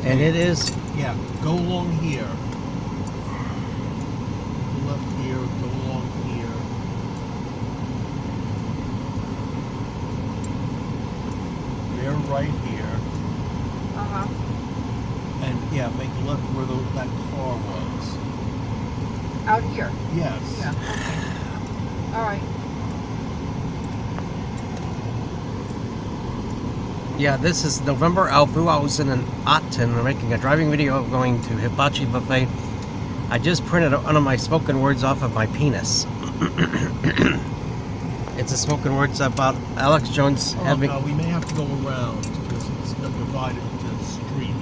And it is? Yeah, go along here. Go left here, go along here. They're right here. Uh-huh. And yeah, make a left where that car was. Out here? Yes. Yeah, okay. All right. Yeah, this is November 2018. We're making a driving video of going to Hibachi Buffet. I just printed one of my spoken words off of my penis. It's a spoken words about Alex Jones having... no, we may have to go around because it's divided into the street.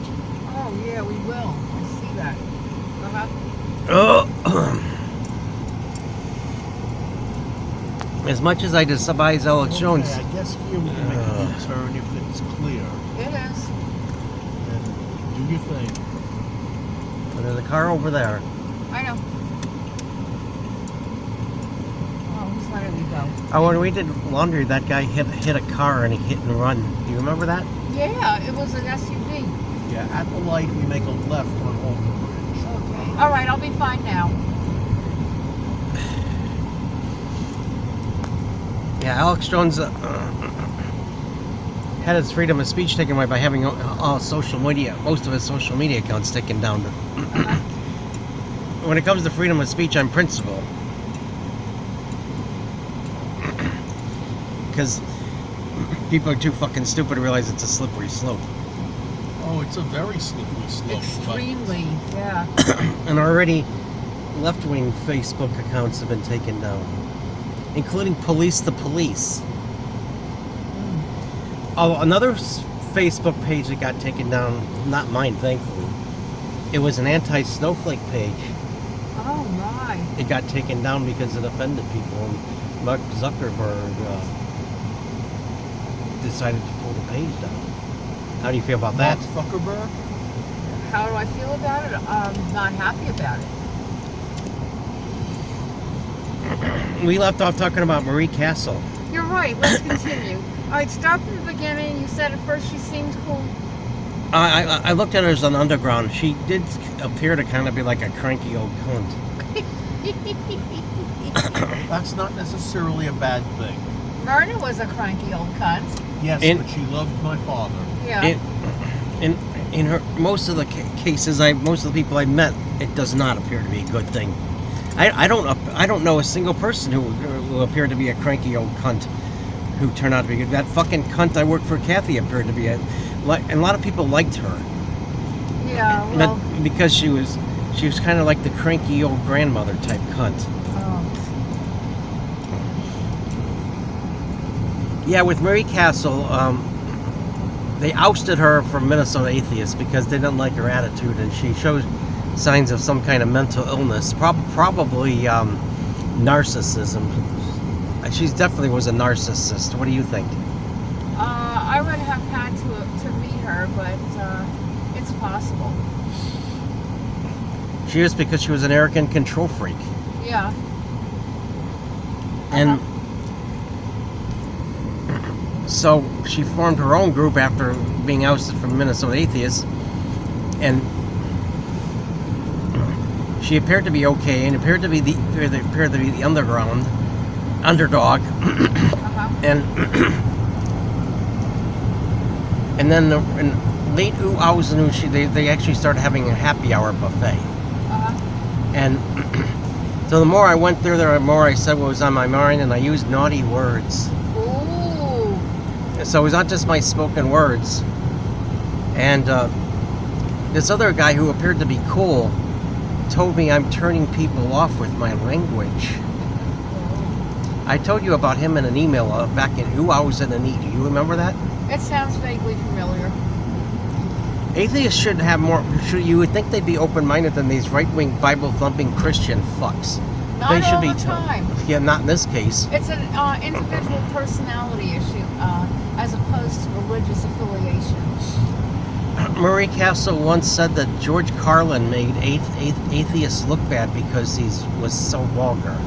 Oh, yeah, we will. I see that. As much as I despise Alex Jones... I guess here we can make a U-turn if it's clear. It is. And do your thing. But there's a car over there. I know. Oh, whose side do we go? Oh, when we did laundry, that guy hit a car and he hit and run. Do you remember that? Yeah, it was an SUV. Yeah, at the light, we make a left on Holden Bridge. Okay. All right, I'll be fine now. Yeah, Alex Jones had his freedom of speech taken away by having all social media, most of his social media accounts taken down. When it comes to freedom of speech, I'm principled. Because people are too fucking stupid to realize it's a slippery slope. Oh, it's a very slippery slope. Extremely, yeah. And already left-wing Facebook accounts have been taken down, including Police the Police. Oh, another Facebook page that got taken down, not mine, thankfully. It was an anti-snowflake page. Oh, my. It got taken down because it offended people, and Mark Zuckerberg decided to pull the page down. How do you feel about that? Mark Zuckerberg? How do I feel about it? I'm not happy about it. We left off talking about Marie Castle. You're right. Let's continue. All right, start from the beginning. You said at first she seemed cool. I looked at her as an underground. She did appear to kind of be like a cranky old cunt. That's not necessarily a bad thing. Myrna was a cranky old cunt. Yes, but she loved my father. Yeah. In her most of the cases, most of the people I met, it does not appear to be a good thing. I don't know a single person who appeared to be a cranky old cunt who turned out to be good. That fucking cunt I worked for, Kathy, appeared to be and a lot of people liked her. Yeah, well, because she was kind of like the cranky old grandmother type cunt. Oh. Yeah, with Marie Castle, they ousted her from Minnesota Atheist because they didn't like her attitude, and she showed signs of some kind of mental illness, probably narcissism. She definitely was a narcissist. What do you think? I would have had to meet her, but it's possible. She is, because she was an arrogant control freak. Yeah. And so she formed her own group after being ousted from Minnesota Atheists, and she appeared to be okay, and appeared to be the underdog, and then in late 2000, they actually started having a happy hour buffet, and so the more I went through there, the more I said what was on my mind, and I used naughty words. Ooh. So it was not just my spoken words, and this other guy who appeared to be cool told me I'm turning people off with my language. I told you about him in an email back in 2008. Do you remember that? It sounds vaguely familiar. Atheists should have more. You would think they'd be open-minded than these right-wing, Bible-thumping Christian fucks. Not They should all be the time. Yeah, not in this case. It's an individual personality issue as opposed to religious affiliation. Marie Castle once said that George Carlin made atheists look bad because he was so vulgar.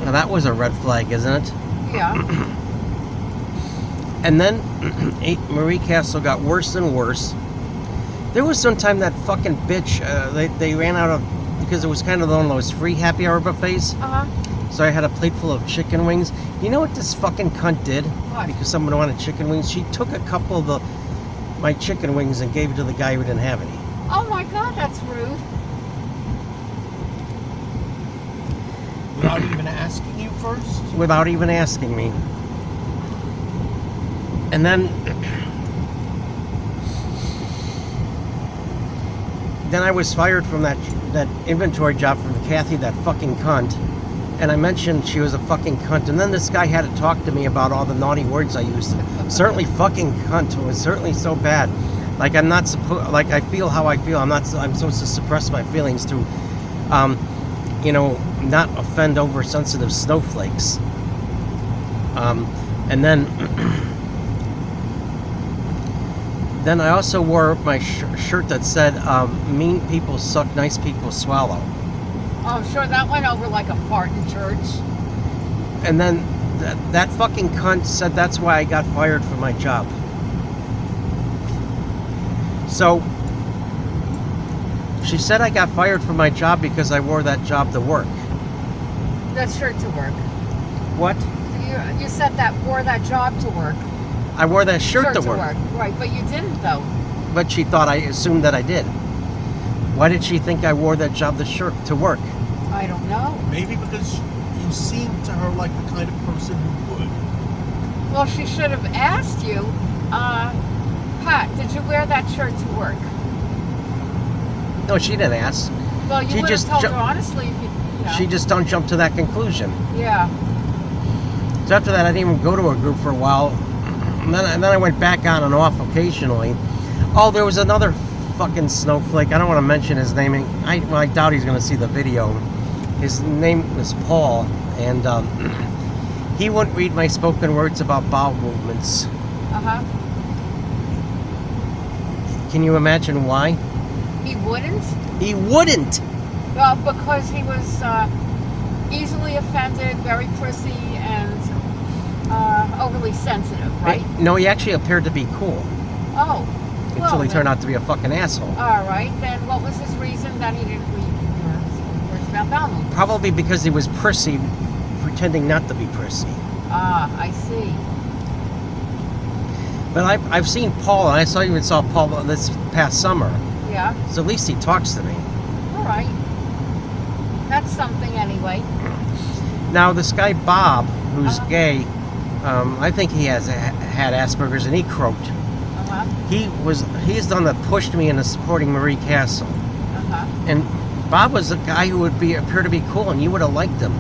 Now that was a red flag, isn't it? Yeah. And then Marie Castle got worse and worse. There was some time that fucking bitch, they ran out of, because it was kind of one of those free happy hour buffets. So I had a plate full of chicken wings. You know what this fucking cunt did? What? Because someone wanted chicken wings. She took a couple of my chicken wings and gave it to the guy who didn't have any. Oh my God, that's rude. Without even asking you first? Without even asking me. And then I was fired from that inventory job from Kathy, that fucking cunt. And I mentioned she was a fucking cunt. And then this guy had to talk to me about all the naughty words I used. Certainly fucking cunt was certainly so bad. Like I'm not supposed, like I feel how I feel. I'm supposed to suppress my feelings to, not offend oversensitive snowflakes. And then I also wore my shirt that said, mean people suck, nice people swallow. Oh, sure, that went over like a fart in church. And then that fucking cunt said that's why I got fired from my job. So she said I got fired from my job because I wore that job to work. That shirt to work. What? You said that wore that job to work. I wore that shirt to work. Right, but you didn't though. But she thought I assumed that I did. Why did she think I wore that job to work? I don't know. Maybe because you seemed to her like the kind of person who would. Well, she should have asked you, Pat, did you wear that shirt to work? No, she didn't ask. Well, you She would have just told her honestly if you know. She just don't jump to that conclusion. Yeah. So after that, I didn't even go to a group for a while. And then I went back on and off occasionally. Oh, there was another fucking snowflake. I don't want to mention his name. I doubt he's going to see the video. His name is Paul, and he wouldn't read my spoken words about bowel movements. Can you imagine why? He wouldn't? He wouldn't! Well, because he was easily offended, very prissy, and overly sensitive, right? No, he actually appeared to be cool. Oh. Until he turned out to be a fucking asshole. All right, then what was his reason that he didn't read your words about bowel movements? Probably because he was prissy, pretending not to be prissy. Ah, I see. But I've seen Paul, and I even saw Paul this past summer. Yeah. So at least he talks to me. All right. That's something anyway. Now this guy Bob, who's gay, I think he had Asperger's, and he croaked. He's the one that pushed me into supporting Marie Castle. And Bob was a guy who would appear to be cool, and you would have liked him.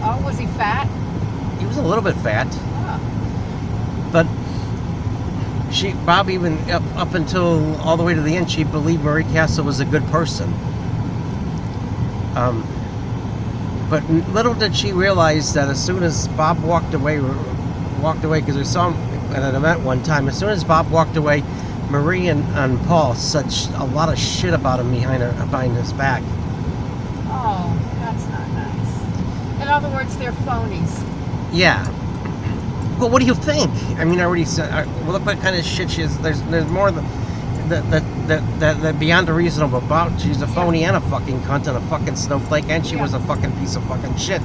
Oh, was he fat? He was a little bit fat. Oh. But Bob even up until all the way to the end, she believed Marie Castle was a good person. But little did she realize that as soon as Bob walked away, because we saw him at an event one time, as soon as Bob walked away, Marie and Paul said a lot of shit about him behind his back. Oh, that's not nice. In other words, they're phonies. Yeah. Well, what do you think? I mean, I already said. Well, look what kind of shit she is. There's more that beyond a reasonable doubt. She's a phony and a fucking cunt and a fucking snowflake, and she was a fucking piece of fucking shit.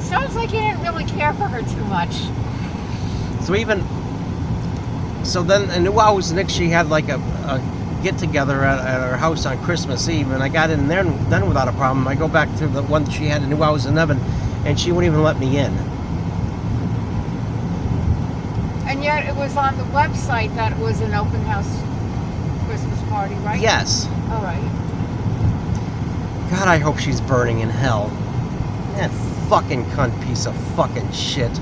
Sounds like you didn't really care for her too much. So then in New House, Nick, she had like a get together at her house on Christmas Eve, and I got in there then without a problem. I go back to the one she had in New House in Evan, and she wouldn't even let me in. And yet it was on the website that it was an open house Christmas party, right? Yes. All right. God, I hope she's burning in hell. That fucking cunt piece of fucking shit.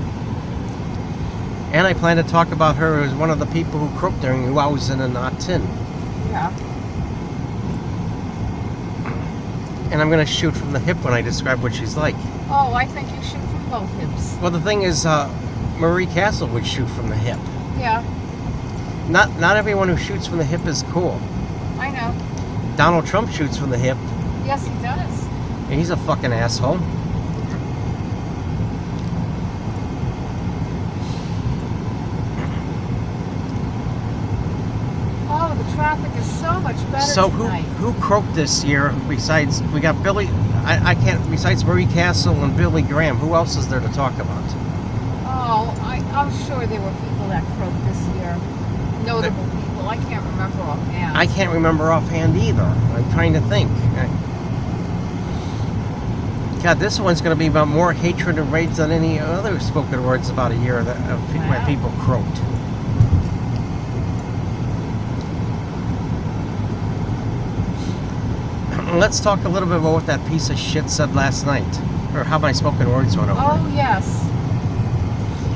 And I plan to talk about her as one of the people who croaked during New House in a not tin. Yeah. And I'm going to shoot from the hip when I describe what she's like. Oh, I think you shoot from both hips. Well, the thing is, Marie Castle would shoot from the hip. Yeah. Not everyone who shoots from the hip is cool. I know. Donald Trump shoots from the hip. Yes, he does. And he's a fucking asshole. traffic is so much better So tonight. who croaked this year besides, we got Billy, I can't, besides Marie Castle and Billy Graham, who else is there to talk about? Oh, I'm sure there were people that croaked this year. Notable people. I can't remember offhand. I can't remember offhand either. I'm trying to think. God, this one's going to be about more hatred and rage than any other spoken words about a year that when people croaked. Let's talk a little bit about what that piece of shit said last night, or how my spoken words went over. Oh, yes.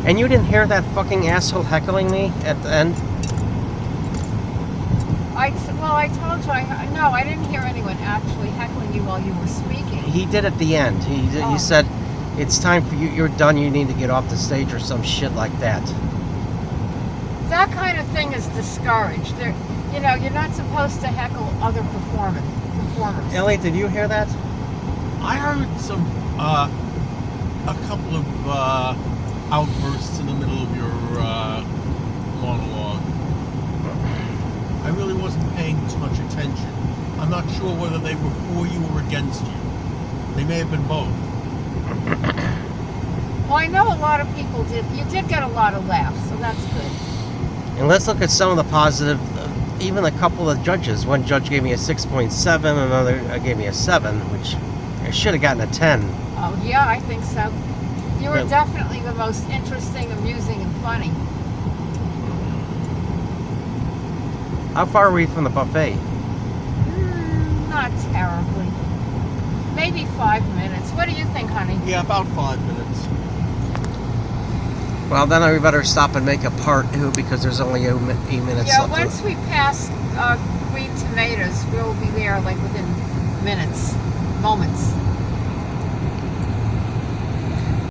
And you didn't hear that fucking asshole heckling me at the end? Well, I told you, no, I didn't hear anyone actually heckling you while you were speaking. He did at the end. He said, it's time for you, you're done, you need to get off the stage or some shit like that. That kind of thing is discouraged. You're not supposed to heckle other performers. Elliot, did you hear that? I heard some, a couple of outbursts in the middle of your monologue. I really wasn't paying too much attention. I'm not sure whether they were for you or against you. They may have been both. Well, I know a lot of people did. You did get a lot of laughs, so that's good. And let's look at some of the positive. Even a couple of judges. One judge gave me a 6.7, another gave me a 7, which I should have gotten a 10. Oh, yeah, I think so. You were Well- definitely the most interesting, amusing, and funny. How far are we from the buffet? Not terribly. Maybe 5 minutes. What do you think, honey? Yeah, about 5 minutes. Well, then we better stop and make a part 2 because there's only 8 minutes Yeah, left. once we pass Green Tomatoes, we'll be there like within moments.